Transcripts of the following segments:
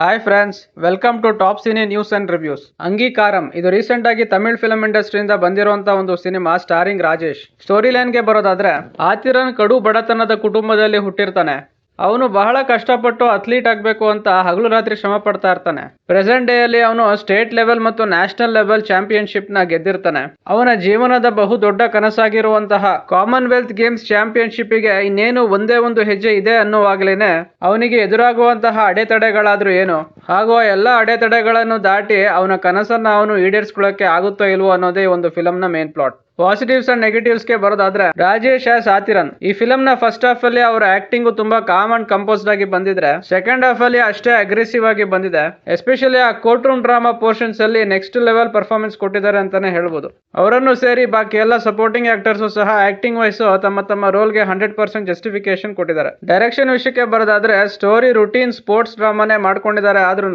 Hi friends, welcome to top cine news and reviews. Angikaram ಇದು recent ಆಗಿ Tamil film ಇಂಡಸ್ಟ್ರಿಯಿಂದ ಬಂದಿರುವಂತಹ ಒಂದು ಸಿನಿಮಾ ಸ್ಟಾರಿಂಗ್ ರಾಜೇಶ್. ಸ್ಟೋರಿ ಲೈನ್ಗೆ ಬರೋದಾದ್ರೆ, ಆತಿರನ್ ಕಡು ಬಡತನದ ಕುಟುಂಬದಲ್ಲಿ ಹುಟ್ಟಿರ್ತಾನೆ. ಅವನು ಬಹಳ ಕಷ್ಟಪಟ್ಟು ಅಥ್ಲೀಟ್ ಆಗಬೇಕು ಅಂತ ಹಗಲು ರಾತ್ರಿ ಶ್ರಮ ಪಡ್ತಾ ಇರ್ತಾನೆ. ಪ್ರೆಸೆಂಟ್ ಡೇ ಅಲ್ಲಿ ಅವನು ಸ್ಟೇಟ್ ಲೆವೆಲ್ ಮತ್ತು ನ್ಯಾಷನಲ್ ಲೆವೆಲ್ ಚಾಂಪಿಯನ್ಶಿಪ್ ನ ಗೆದ್ದಿರ್ತಾನೆ. ಅವನ ಜೀವನದ ಬಹು ದೊಡ್ಡ ಕನಸಾಗಿರುವಂತಹ ಕಾಮನ್ವೆಲ್ತ್ ಗೇಮ್ಸ್ ಚಾಂಪಿಯನ್ಶಿಪ್ ಗೆ ಇನ್ನೇನು ಒಂದೇ ಒಂದು ಹೆಜ್ಜೆ ಇದೆ ಅನ್ನುವಾಗಲೇನೆ ಅವನಿಗೆ ಎದುರಾಗುವಂತಹ ಅಡೆತಡೆಗಳಾದ್ರೂ ಏನು, ಹಾಗೂ ಆ ಎಲ್ಲ ಅಡೆತಡೆಗಳನ್ನು ದಾಟಿ ಅವನ ಕನಸನ್ನ ಅವನು ಈಡೇರಿಸ್ಕೊಳ್ಳಕ್ಕೆ ಆಗುತ್ತೋ ಇಲ್ವೋ ಅನ್ನೋದೇ ಒಂದು ಫಿಲಮ್ ನ main plot. Positives and negatives ಗೆ ಬರೋದಾದ್ರೆ, ರಾಜೇಶ್ ಆಸ್ ಆತಿರನ್ ಈ ಫಿಲಮ್ ನ ಫಸ್ಟ್ ಹಾಫ್ ಅಲ್ಲಿ ಅವರ ಆಕ್ಟಿಂಗ್ ತುಂಬಾ ಕಾಮ್ ಅಂಡ್ ಕಂಪೋಸ್ಡ್ ಆಗಿ ಬಂದಿದ್ರೆ, ಸೆಕೆಂಡ್ ಹಾಫ್ ಅಲ್ಲಿ ಅಷ್ಟೇ ಅಗ್ರೆಸಿವ್ ಆಗಿ ಬಂದಿದೆ. ಎಸ್ಪೆಷಲಿ ಆ ಕೋರ್ಟ್ ರೂಮ್ ಡ್ರಾಮಾ ಪೋರ್ಷನ್ಸ್ ಅಲ್ಲಿ ನೆಕ್ಸ್ಟ್ ಲೆವೆಲ್ ಪರ್ಫಾರ್ಮೆನ್ಸ್ ಕೊಟ್ಟಿದ್ದಾರೆ ಅಂತಾನೆ ಹೇಳ್ಬೋದು. ಅವರನ್ನು ಸೇರಿ ಬಾಕಿ ಎಲ್ಲ ಸಪೋರ್ಟಿಂಗ್ ಆಕ್ಟರ್ಸ್ ಸಹ ಆಕ್ಟಿಂಗ್ ವೈಸ್ ತಮ್ಮ ತಮ್ಮ ರೋಲ್ ಗೆ 100% ಜಸ್ಟಿಫಿಕೇಶನ್ ಕೊಟ್ಟಿದ್ದಾರೆ. ಡೈರೆಕ್ಷನ್ ವಿಷಯಕ್ಕೆ ಬರೋದಾದ್ರೆ, ಸ್ಟೋರಿ ರುಟೀನ್ ಸ್ಪೋರ್ಟ್ಸ್ ಡ್ರಾಮಾನೇ ಮಾಡ್ಕೊಂಡಿದ್ದಾರೆ, ಆದ್ರೂ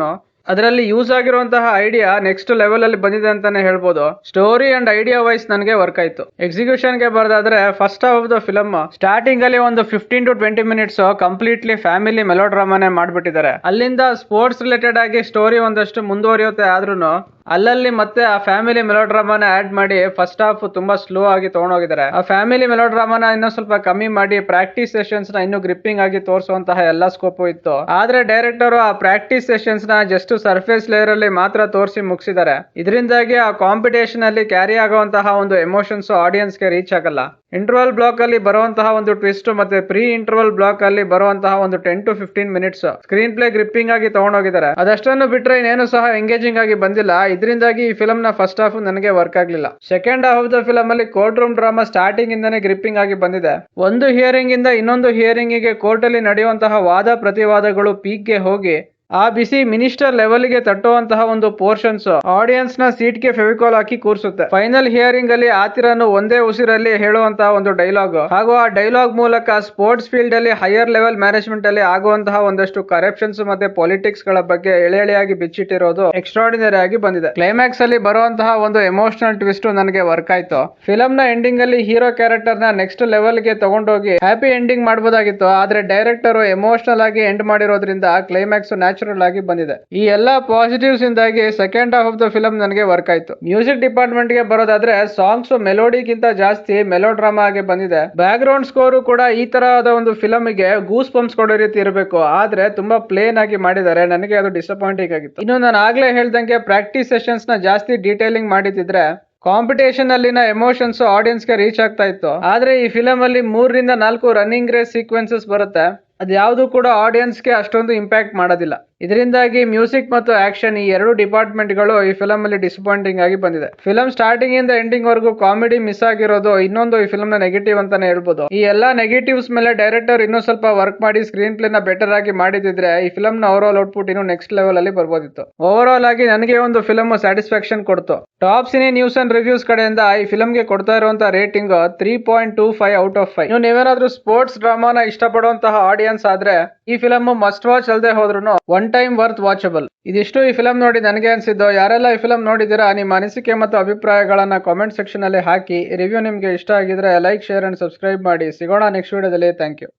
ಅದರಲ್ಲಿ ಯೂಸ್ ಆಗಿರುವಂತಹ ಐಡಿಯಾ ನೆಕ್ಸ್ಟ್ ಲೆವೆಲ್ ಅಲ್ಲಿ ಬಂದಿದೆ ಅಂತಾನೆ ಹೇಳ್ಬೋದು. ಸ್ಟೋರಿ ಅಂಡ್ ಐಡಿಯಾ ವೈಸ್ ನನಗೆ ವರ್ಕ್ ಆಯ್ತು. ಎಕ್ಸಿಕ್ಯೂಷನ್ ಗೆ ಬರೋದಾದ್ರೆ, first half of the film starting ಅಲ್ಲಿ ಒಂದು 15 to 20 ಮಿನಿಟ್ಸ್ ಕಂಪ್ಲೀಟ್ಲಿ ಫ್ಯಾಮಿಲಿ ಮೆಲೋ ಡ್ರಾಮಾನೇ ಮಾಡ್ಬಿಟ್ಟಿದ್ದಾರೆ. ಅಲ್ಲಿಂದ ಸ್ಪೋರ್ಟ್ಸ್ ರಿಲೇಟೆಡ್ ಆಗಿ ಸ್ಟೋರಿ ಒಂದಷ್ಟು ಮುಂದುವರಿಯುತ್ತೆ, ಆದ್ರೂ ಅಲ್ಲಲ್ಲಿ ಮತ್ತೆ ಆ ಫ್ಯಾಮಿಲಿ ಮೆಲೋ ಡ್ರಾಮಾನ ಆಡ್ ಮಾಡಿ ಫಸ್ಟ್ ಹಾಫ್ ತುಂಬಾ ಸ್ಲೋ ಆಗಿ ತಗೊಂಡೋಗಿದ್ದಾರೆ. ಆ ಫ್ಯಾಮಿಲಿ ಮೆಲೋ ಡ್ರಾಮಾನ ಇನ್ನೂ ಸ್ವಲ್ಪ ಕಮ್ಮಿ ಮಾಡಿ ಪ್ರಾಕ್ಟೀಸ್ ಸೆಷನ್ಸ್ ನ ಇನ್ನೂ ಗ್ರಿಪ್ಪಿಂಗ್ ಆಗಿ ತೋರಿಸುವಂತಹ ಎಲ್ಲಾ ಸ್ಕೋಪ್ ಇತ್ತು. ಆದ್ರೆ ಡೈರೆಕ್ಟರ್ ಆ ಪ್ರಾಕ್ಟೀಸ್ ಸೆಷನ್ಸ್ ನ ಜಸ್ಟ್ ಸರ್ಫೇಸ್ ಲೇಯರ್ ಅಲ್ಲಿ ಮಾತ್ರ ತೋರಿಸಿ ಮುಗಿಸಿದ್ದಾರೆ. ಇದರಿಂದಾಗಿ ಆ ಕಾಂಪಿಟೇಷನ್ ಅಲ್ಲಿ ಕ್ಯಾರಿ ಆಗುವಂತಹ ಒಂದು ಎಮೋಷನ್ಸ್ ಆಡಿಯನ್ಸ್ ಗೆ ರೀಚ್ ಆಗಲ್ಲ. ಇಂಟರ್ವಲ್ ಬ್ಲಾಕ್ ಅಲ್ಲಿ ಬರುವಂತಹ ಒಂದು ಟ್ವಿಸ್ಟ್ ಮತ್ತೆ ಪ್ರೀ ಇಂಟರ್ವಲ್ ಬ್ಲಾಕ್ ಅಲ್ಲಿ ಬರುವಂತಹ ಒಂದು 10 to 15 minutes screen play gripping ಆಗಿ ತಗೊಂಡೋಗಿದ್ದಾರೆ. ಅದಷ್ಟನ್ನು ಬಿಟ್ರೆ ಇನ್ನೇನು ಸಹ ಎಂಗೇಜಿಂಗ್ ಆಗಿ ಬಂದಿಲ್ಲ. ಇದರಿಂದಾಗಿ ಈ ಫಿಲಮ್ ನ ಫಸ್ಟ್ ಹಾಫ್ ನನಗೆ ವರ್ಕ್ ಆಗ್ಲಿಲ್ಲ. Second half of the film ಅಲ್ಲಿ ಕೋರ್ಟ್ ರೂಮ್ ಡ್ರಾಮಾ ಸ್ಟಾರ್ಟಿಂಗ್ ಇಂದಾನೆ ಗ್ರಿಪ್ಪಿಂಗ್ ಆಗಿ ಬಂದಿದೆ. ಒಂದು ಹಿಯರಿಂಗ್ ಇಂದ ಇನ್ನೊಂದು ಹಿಯರಿಂಗ್ ಗೆ ಕೋರ್ಟ್ ಅಲ್ಲಿ ನಡೆಯುವಂತಹ ವಾದ ಪ್ರತಿವಾದಗಳು ಪೀಕ್ ಗೆ ಹೋಗಿ ಆ ಬಿಸಿ ಮಿನಿಸ್ಟರ್ ಲೆವೆಲ್ ಗೆ ತಟ್ಟುವಂತಹ ಒಂದು ಪೋರ್ಷನ್ಸ್ ಆಡಿಯನ್ಸ್ ನ ಸೀಟ್ ಗೆ ಫೆವಿಕಾಲ್ ಹಾಕಿ ಕೂರಿಸುತ್ತೆ. ಫೈನಲ್ ಹಿಯರಿಂಗ್ ಅಲ್ಲಿ ಆತಿರನ್ನು ಒಂದೇ ಉಸಿರಲ್ಲಿ ಹೇಳುವಂತಹ ಒಂದು ಡೈಲಾಗ್, ಹಾಗೂ ಆ ಡೈಲಾಗ್ ಮೂಲಕ ಸ್ಪೋರ್ಟ್ಸ್ ಫೀಲ್ಡ್ ಅಲ್ಲಿ ಹೈಯರ್ ಲೆವೆಲ್ ಮ್ಯಾನೇಜ್ಮೆಂಟ್ ಅಲ್ಲಿ ಆಗುವಂತಹ ಒಂದಷ್ಟು ಕರಪ್ಷನ್ಸ್ ಮತ್ತೆ ಪಾಲಿಟಿಕ್ಸ್ ಗಳ ಬಗ್ಗೆ ಎಳೆಯಾಗಿ ಬಿಚ್ಚಿಟ್ಟಿರೋದು ಎಕ್ಸ್ಟ್ರಾರ್ಡಿನರಿ ಆಗಿ ಬಂದಿದೆ. ಕ್ಲೈಮ್ಯಾಕ್ಸ್ ಅಲ್ಲಿ ಬರುವಂತಹ ಒಂದು ಎಮೋಷನಲ್ ಟ್ವಿಸ್ಟ್ ನನಗೆ ವರ್ಕ್ ಆಯ್ತು. ಫಿಲಮ್ ನ ಎಂಡಿಂಗ್ ಅಲ್ಲಿ ಹೀರೋ ಕ್ಯಾರೆಕ್ಟರ್ ನ ನೆಕ್ಸ್ಟ್ ಲೆವೆಲ್ ಗೆ ತಗೊಂಡೋಗಿ ಹ್ಯಾಪಿ ಎಂಡಿಂಗ್ ಮಾಡಬಹುದಾಗಿತ್ತು, ಆದ್ರೆ ಡೈರೆಕ್ಟರ್ ಎಮೋಷನಲ್ ಆಗಿ ಎಂಡ್ ಮಾಡಿರೋದ್ರಿಂದ ಕ್ಲೈಮ್ಯಾಕ್ಸ್ ನ್ಯಾಚುರಲ್ ಆಗಿ ಬಂದಿದೆ. ಈ ಎಲ್ಲಾ ಪಾಸಿಟಿವ್ಸ್ ಇಂದಾಗಿ second half of the film ನನಗೆ ವರ್ಕ್ ಆಯ್ತು. ಮ್ಯೂಸಿಕ್ ಡಿಪಾರ್ಟ್ಮೆಂಟ್ ಗೆ ಬರೋದಾದ್ರೆ, ಸಾಂಗ್ಸ್ ಮೆಲೋಡಿಗಿಂತ ಜಾಸ್ತಿ ಮೆಲೋ ಡ್ರಾಮಾ ಆಗಿ ಬಂದಿದೆ. ಬ್ಯಾಕ್ ಗ್ರೌಂಡ್ ಸ್ಕೋರ್ ಕೂಡ ಈ ತರಹದ ಒಂದು ಫಿಲಮ್ ಗೆ ಗೂಸ್ ಪಂಪ್ಸ್ ಕೊಡೋ ರೀತಿ ಇರಬೇಕು, ಆದ್ರೆ ತುಂಬಾ ಪ್ಲೇನ್ ಆಗಿ ಮಾಡಿದ್ದಾರೆ. ನನಗೆ ಅದು ಡಿಸಪಾಯಿಂಟಿಂಗ್ ಆಗಿತ್ತು. ಇನ್ನು ನಾನು ಆಗ್ಲೇ ಹೇಳ್ದಂಗೆ ಪ್ರಾಕ್ಟೀಸ್ ಸೆಷನ್ಸ್ ನ ಜಾಸ್ತಿ ಡೀಟೇಲಿಂಗ್ ಮಾಡಿದ್ರೆ ಕಾಂಪಿಟೇಷನ್ ಅಲ್ಲಿನ ಎಮೋಷನ್ಸ್ ಆಡಿಯನ್ಸ್ ಗೆ ರೀಚ್ ಆಗ್ತಾ ಇತ್ತು. ಆದ್ರೆ ಈ ಫಿಲಮ್ ಅಲ್ಲಿ 3 ರಿಂದ 4 ರನ್ನಿಂಗ್ ರೇಸ್ ಸೀಕ್ವೆನ್ಸಸ್ ಬರುತ್ತೆ, ಅದ್ಯಾವುದು ಕೂಡ ಆಡಿಯನ್ಸ್ ಗೆ ಅಷ್ಟೊಂದು ಇಂಪ್ಯಾಕ್ಟ್ ಮಾಡೋದಿಲ್ಲ. ಇದರಿಂದಾಗಿ ಮ್ಯೂಸಿಕ್ ಮತ್ತು ಆಕ್ಷನ್ ಈ ಎರಡು ಡಿಪಾರ್ಟ್ಮೆಂಟ್ ಗಳು ಈ ಫಿಲಮ್ ಅಲ್ಲಿ ಡಿಸಪಾಯಿಂಟಿಂಗ್ ಆಗಿ ಬಂದಿದೆ. ಫಿಲಮ್ ಸ್ಟಾರ್ಟಿಂಗ್ ಇಂದ ಎಂಡಿಂಗ್ ವರೆಗೂ ಕಾಮಿಡಿ ಮಿಸ್ ಆಗಿರೋದು ಇನ್ನೊಂದು ಈ ಫಿಲಮ್ ನ ನೆಗೆಟಿವ್ ಅಂತಾನೆ ಹೇಳ್ಬೋದು. ಈ ಎಲ್ಲಾ ನೆಗೆಟಿವ್ಸ್ ಮೇಲೆ ಡೈರೆಕ್ಟರ್ ಇನ್ನೂ ಸ್ವಲ್ಪ ವರ್ಕ್ ಮಾಡಿ ಸ್ಕ್ರೀನ್ ಪ್ಲೇ ನ ಬೆಟರ್ ಆಗಿ ಮಾಡಿದಿದ್ರೆ ಈ ಫಿಲಮ್ ನ ಓವರ್ ಆಲ್ ಔಟ್ಪುಟ್ ಇನ್ನು ನೆಕ್ಸ್ಟ್ ಲೆವೆಲ್ ಅಲ್ಲಿ ಬರ್ಬೋದಿತ್ತು. ಓವರ್ ಆಲ್ ಆಗಿ ನನಗೆ ಒಂದು ಫಿಲಮ್ ಸ್ಯಾಟಿಸ್ಫ್ಯಾಕ್ಷನ್ ಕೊಡ್ತು. Top cine news and reviews ಕಡೆಯಿಂದ ಈ ಫಿಲಮ್ ಗೆ ಕೊಡ್ತಾ ಇರುವಂತಹ ರೇಟಿಂಗ್ 3.25 ಔಟ್ ಆಫ್ 5. ನೀವೇನಾದ್ರೂ ಸ್ಪೋರ್ಟ್ಸ್ ಡ್ರಾಮಾನ ಇಷ್ಟಪಡುವಂತಹ ಆಡಿಯನ್ಸ್ ಆದ್ರೆ ಈ ಫಿಲಮ್ ಮಸ್ಟ್ ವಾಚ್ ಅಲ್ಲದೆ ಹೋದ್ರೂ ಒನ್ ಟೈಮ್ ವರ್ತ್ ವಾಚಬಲ್. ಇದಿಷ್ಟು ಈ ಫಿಲಮ್ ನೋಡಿ ನನಗೆ ಅನ್ಸಿದ್ದು. ಯಾರೆಲ್ಲ ಈ ಫಿಲಮ್ ನೋಡಿದಿರಾ ನಿಮ್ಮ ಅನಿಸಿಕೆ ಮತ್ತು ಅಭಿಪ್ರಾಯಗಳನ್ನ ಕಾಮೆಂಟ್ ಸೆಕ್ಷನ್ ಅಲ್ಲಿ ಹಾಕಿ. ರಿವ್ಯೂ ನಿಮ್ಗೆ ಇಷ್ಟ ಆಗಿದ್ರೆ ಲೈಕ್, ಶೇರ್ ಅಂಡ್ ಸಬ್ಸ್ಕ್ರೈಬ್ ಮಾಡಿ. ಸಿಗೋಣ ನೆಕ್ಸ್ಟ್ ವಿಡಿಯೋದಲ್ಲಿ. Thank you.